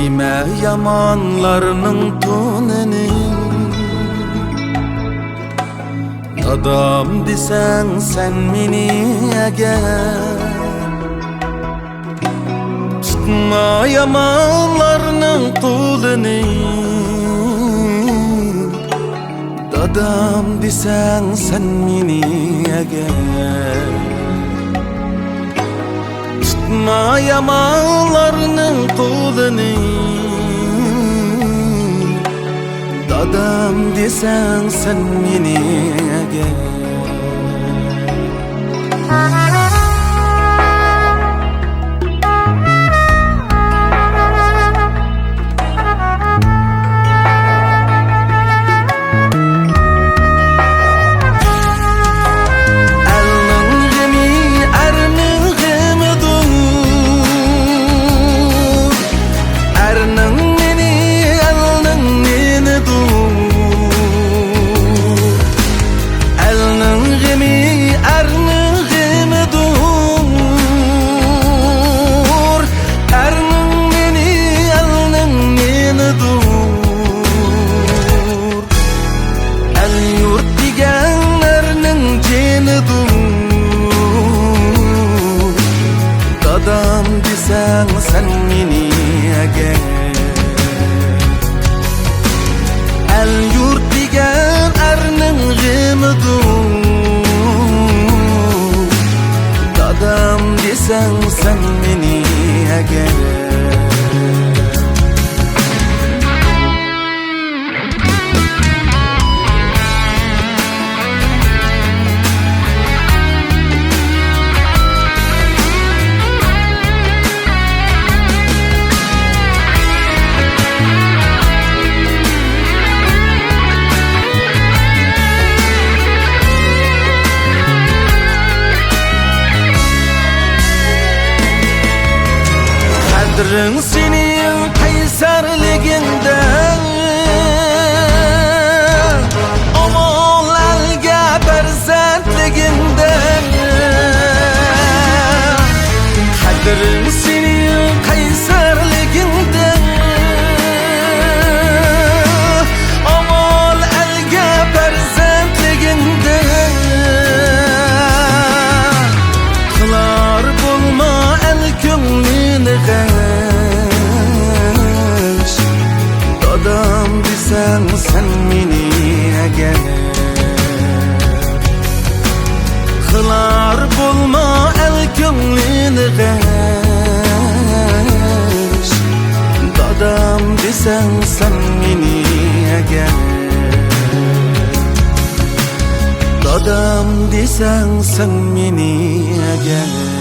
Dime yamanlarının tunini, adam desen sen meni eğer. Tutma yamanlarının kulini, dadam desen sen meni eğer. Tutma yamanlarının kulini, dadam desen sen meni eğer. Dadam desen sen meni eğer. El yurt digen ernin gemidur. Dadam desen sen meni eğer. Kadrin senin kaysarliginden, amal elge berzentliginden. Kadrin senin kaysarliginden, amal elge berzentliginden. Kılar bulma el könlünü dadam desen sen meni eğer. Kılar bulma el könlünü geç. Dadam desen sen meni eğer. Dadam desen sen meni eğer.